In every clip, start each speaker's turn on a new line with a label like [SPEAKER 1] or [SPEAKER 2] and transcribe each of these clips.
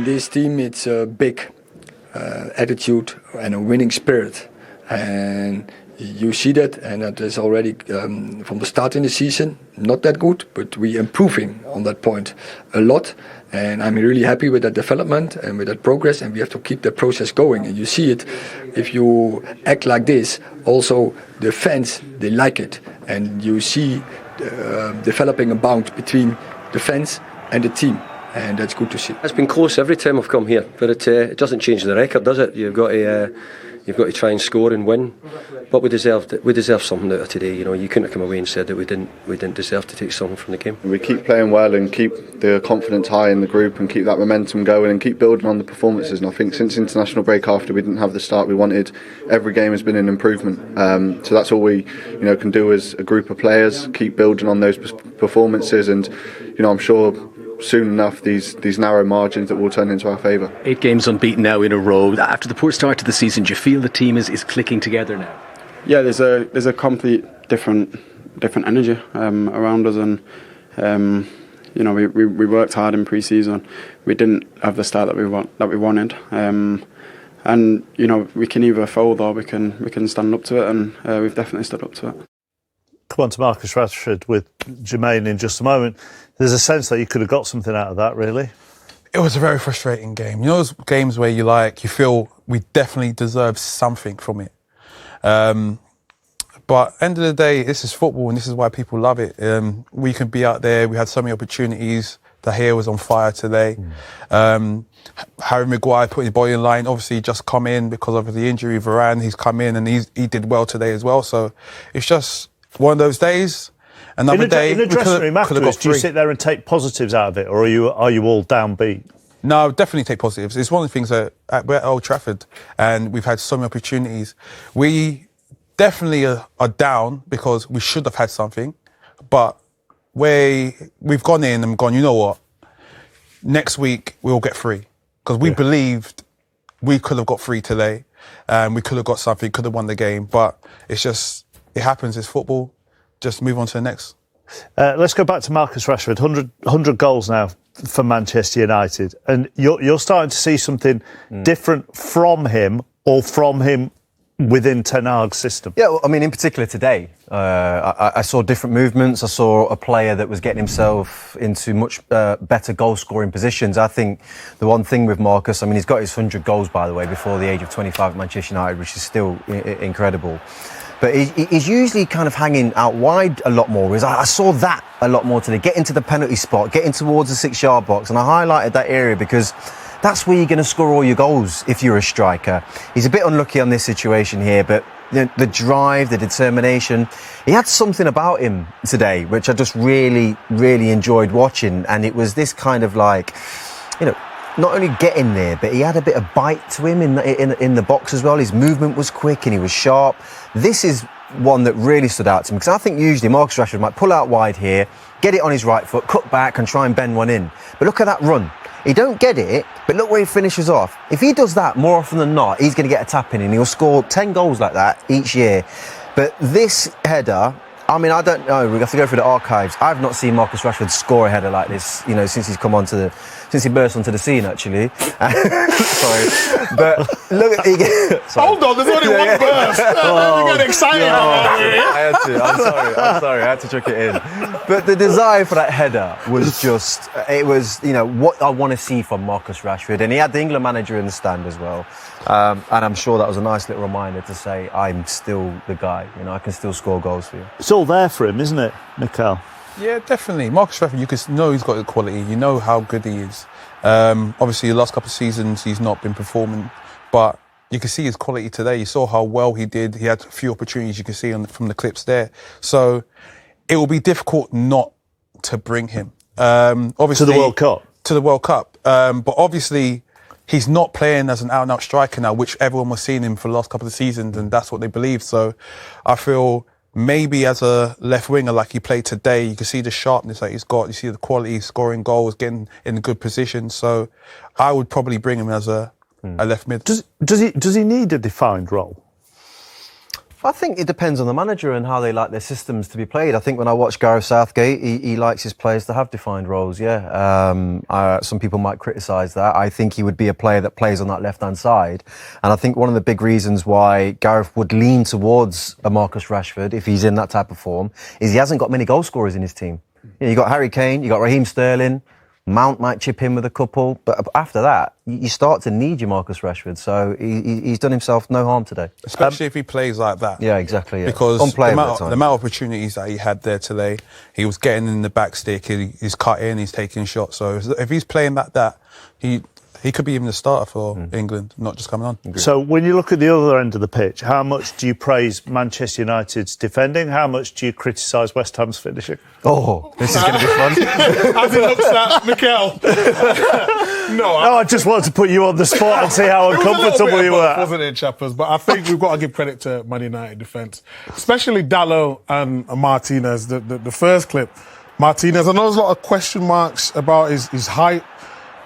[SPEAKER 1] this team, it's a big attitude and a winning spirit. And you see that, and that is already from the start in the season, not that good, but we're improving on that point a lot. And I'm really happy with that development and with that progress, and we have to keep that process going. And you see it, if you act like this, also the fans, they like it. And you see developing a bond between the fans and the team. And that's good to see.
[SPEAKER 2] It's been close every time I've come here, but it doesn't change the record, does it? You've got to try and score and win. But we deserved something out of today. You know, you couldn't have come away and said that we didn't deserve to take something from the game.
[SPEAKER 3] We keep playing well and keep the confidence high in the group and keep that momentum going and keep building on the performances. And I think since international break, after we didn't have the start we wanted, every game has been an improvement. So that's all we can do as a group of players. Keep building on those performances, and I'm sure soon enough these narrow margins that will turn into our favour.
[SPEAKER 4] 8 games unbeaten now in a row. After the poor start to the season, do you feel the team is clicking together now?
[SPEAKER 5] Yeah, there's a complete different energy around us, and we worked hard in pre-season. We didn't have the start that we wanted, and we can either fold or we can stand up to it, and we've definitely stood up to it.
[SPEAKER 6] Come on to Marcus Rashford with Jermaine in just a moment. There's a sense that you could have got something out of that, really.
[SPEAKER 7] It was a very frustrating game. You know those games where you feel we definitely deserve something from it. But end of the day, this is football, and this is why people love it. We can be out there. We had so many opportunities. The hair was on fire today. Harry Maguire put his body in line. Obviously, just come in because of the injury. Varane, he's come in and he did well today as well. So it's just one of those days. Another day.
[SPEAKER 6] In the dressing room afterwards, do you sit there and take positives out of it, or are you all downbeat?
[SPEAKER 7] No, definitely take positives. It's one of the things that we're at Old Trafford and we've had so many opportunities. We definitely are down because we should have had something, but we've gone in and gone, you know what, next week we'll get 3. Because we believed we could have got 3 today and we could have got something, could have won the game, but it happens, it's football. Just move on to the next.
[SPEAKER 6] Let's go back to Marcus Rashford. 100 goals now for Manchester United. And you're starting to see something different from him, or from him within Ten Hag's system.
[SPEAKER 8] Yeah, well, I mean, in particular today, I saw different movements. I saw a player that was getting himself into much better goal-scoring positions. I think the one thing with Marcus, I mean, he's got his 100 goals, by the way, before the age of 25 at Manchester United, which is still incredible. But he's usually kind of hanging out wide a lot more. I saw that a lot more today. Get into the penalty spot, getting towards the 6-yard box. And I highlighted that area because that's where you're going to score all your goals if you're a striker. He's a bit unlucky on this situation here, but the drive, the determination, he had something about him today, which I just really, really enjoyed watching. And it was this kind of like, not only getting there, but he had a bit of bite to him in the box as well. His movement was quick and he was sharp. This is one that really stood out to me, because I think usually Marcus Rashford might pull out wide here, get it on his right foot, cut back and try and bend one in. But look at that run. He don't get it, but look where he finishes off. If he does that more often than not, he's going to get a tap in and he'll score 10 goals like that each year. But this header, I mean, I don't know. We have to go through the archives. I've not seen Marcus Rashford score a header like this, since he burst onto the scene, actually. Sorry, but look at
[SPEAKER 7] Hold on, there's only one burst. You're getting excited.
[SPEAKER 8] I had to. I'm sorry. I had to chuck it in. But the desire for that header was just, it was, what I want to see from Marcus Rashford, and he had the England manager in the stand as well. And I'm sure that was a nice little reminder to say, I'm still the guy. I can still score goals for you.
[SPEAKER 6] It's all there for him, isn't it, Mikel?
[SPEAKER 7] Yeah, definitely. Marcus Rashford, you can know he's got the quality. You know how good he is. Obviously, the last couple of seasons, he's not been performing. But you can see his quality today. You saw how well he did. He had a few opportunities you can see from the clips there. So it will be difficult not to bring him. Obviously,
[SPEAKER 6] to the World Cup?
[SPEAKER 7] To the World Cup. But obviously, he's not playing as an out-and-out striker now, which everyone was seeing him for the last couple of seasons, and that's what they believe. So I feel maybe as a left winger like he played today, you can see the sharpness that he's got. You see the quality, scoring goals, getting in a good position. So I would probably bring him as a left mid.
[SPEAKER 6] Does he need a defined role?
[SPEAKER 8] I think it depends on the manager and how they like their systems to be played. I think when I watch Gareth Southgate, he likes his players to have defined roles, some people might criticise that. I think he would be a player that plays on that left-hand side. And I think one of the big reasons why Gareth would lean towards a Marcus Rashford, if he's in that type of form, is he hasn't got many goal scorers in his team. You got Harry Kane, you got Raheem Sterling, Mount might chip in with a couple, but after that, you start to need your Marcus Rashford. So he's done himself no harm today.
[SPEAKER 7] Especially if he plays like that.
[SPEAKER 8] Yeah, exactly. Yeah.
[SPEAKER 7] Because the amount
[SPEAKER 8] time.
[SPEAKER 7] of opportunities that he had there today, he was getting in the back stick, he's cutting, he's taking shots. So if he's playing like that, he could be even the starter for England, not just coming on.
[SPEAKER 6] So when you look at the other end of the pitch, how much do you praise Manchester United's defending? How much do you criticise West Ham's finishing?
[SPEAKER 8] Oh, this is going to be fun.
[SPEAKER 9] As it looks at Mikel.
[SPEAKER 6] No, I just wanted to put you on the spot and see how uncomfortable you were.
[SPEAKER 9] Wasn't it, Chappers? But I think we've got to give credit to Man United defence, especially Dalot and Martinez. The first clip, Martinez, I know there's a lot of question marks about his height,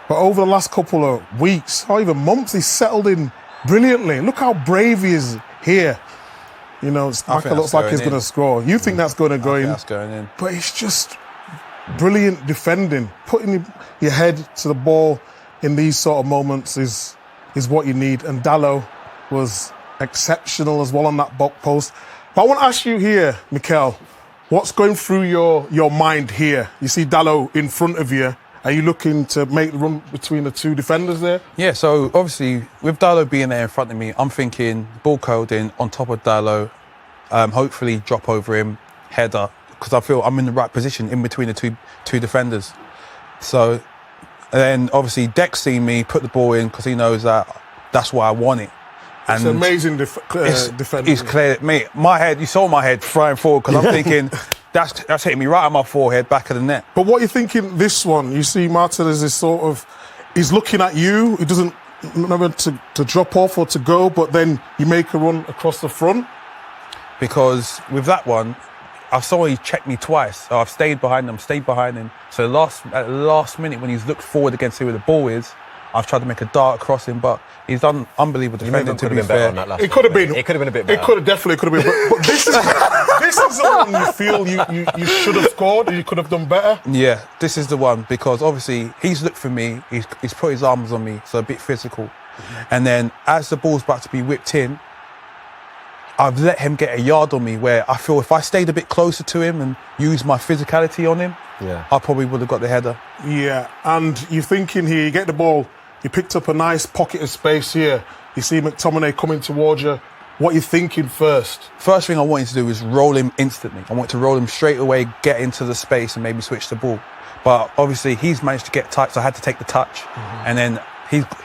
[SPEAKER 9] but over the last couple of weeks, or even months, he's settled in brilliantly. Look how brave he is here. You know, Saka looks like he's going to score. You think that's going to go in?
[SPEAKER 7] That's going in.
[SPEAKER 9] But it's just brilliant defending. Putting your head to the ball in these sort of moments is what you need. And Dalot was exceptional as well on that back post. But I want to ask you here, Mikel, what's going through your mind here? You see Dalot in front of you. Are you looking to make the run between the two defenders there?
[SPEAKER 7] Yeah, so obviously with Dalot being there in front of me, I'm thinking ball coding on top of Dalot, hopefully drop over him, header, because I feel I'm in the right position in between the two defenders. So, and then obviously Dex seen me put the ball in because he knows that that's why I want it. And
[SPEAKER 9] it's amazing defending.
[SPEAKER 7] It's clear, mate. My head, you saw my head flying forward because I'm thinking that's hitting me right on my forehead, back of the net.
[SPEAKER 9] But what you're thinking this one, you see Martinez is sort of, he's looking at you. He doesn't know to drop off or to go, but then you make a run across the front.
[SPEAKER 7] Because with that one, I saw he checked me twice. So I've stayed behind him. So at the last minute when he's looked forward against who the ball is, I've tried to make a dart across him, but he's done unbelievable defending, to be fair.
[SPEAKER 9] It could have been.
[SPEAKER 8] It could have been a bit better.
[SPEAKER 9] It definitely could have been. But this is the one you feel you should have scored and you could have done better.
[SPEAKER 7] Yeah, this is the one because obviously he's looked for me, he's put his arms on me, so a bit physical. And then as the ball's about to be whipped in, I've let him get a yard on me where I feel if I stayed a bit closer to him and used my physicality on him, I probably would have got the header.
[SPEAKER 9] Yeah, and you're thinking here, you get the ball, you picked up a nice pocket of space here. You see McTominay coming towards you. What are you thinking first?
[SPEAKER 7] First thing I wanted to do was roll him instantly. I wanted to roll him straight away, get into the space and maybe switch the ball. But obviously he's managed to get tight, so I had to take the touch. And then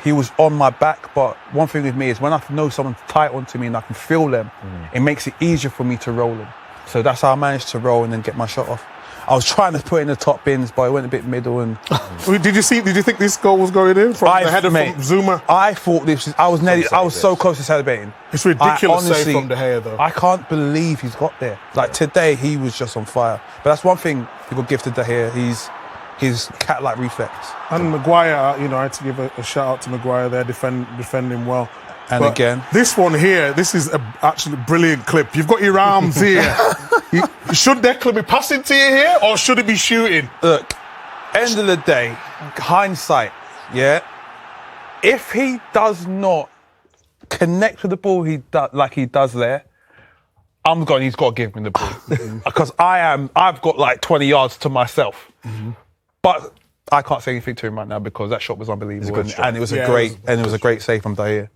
[SPEAKER 7] he was on my back. But one thing with me is when I know someone's tight onto me and I can feel them, it makes it easier for me to roll them. So that's how I managed to roll and then get my shot off. I was trying to put in the top bins, but I went a bit middle. And
[SPEAKER 9] Did you think this goal was going in from the header from Zuma?
[SPEAKER 7] I thought this. I was so close to celebrating.
[SPEAKER 9] It's ridiculous save from De Gea, though.
[SPEAKER 7] I can't believe he's got there. Like today, he was just on fire. But that's one thing you could give to De Gea. His cat-like reflex.
[SPEAKER 9] And Maguire, I had to give a shout out to Maguire there, defending well.
[SPEAKER 7] And but again,
[SPEAKER 9] this one here, this is actually a brilliant clip. You've got your arms here. Should Declan be passing to you here, or should he be shooting?
[SPEAKER 7] Look, end of the day, hindsight, yeah. If he does not connect with the ball like he does there, he's got to give me the ball. Because I've got like 20 yards to myself. But I can't say anything to him right now because that shot was unbelievable. And it was a great save from De Gea.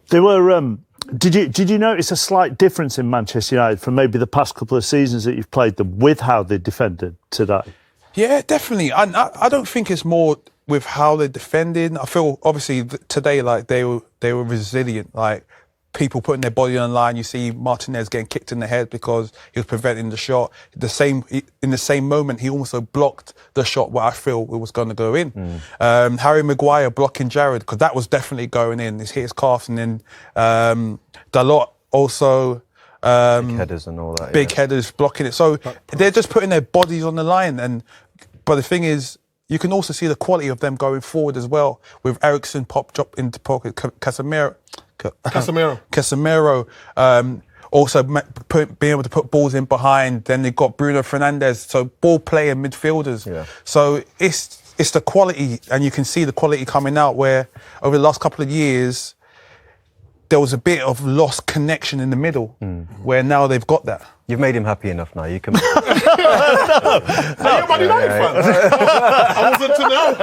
[SPEAKER 6] There were. Did you notice a slight difference in Manchester United from maybe the past couple of seasons that you've played them with how they defended today?
[SPEAKER 7] Yeah, definitely. I don't think it's more with how they're defending. I feel obviously today like they were resilient. Like people putting their body on the line. You see Martinez getting kicked in the head because he was preventing the shot. In the same moment, he also blocked the shot where I feel it was going to go in. Harry Maguire blocking Jared because that was definitely going in. He's hit his calf, and then Dalot also
[SPEAKER 8] big headers and all that.
[SPEAKER 7] Big headers blocking it. So they're just putting their bodies on the line. But the thing is, you can also see the quality of them going forward as well. With Eriksen drop into pocket, Casemiro. Also being able to put balls in behind. Then they've got Bruno Fernandes, so ball playing midfielders.
[SPEAKER 8] Yeah.
[SPEAKER 7] So it's the quality, and you can see the quality coming out where over the last couple of years there was a bit of lost connection in the middle, where now they've got that.
[SPEAKER 8] You've made him happy enough now. You can.
[SPEAKER 9] Are you a Man United fan? I wasn't to know.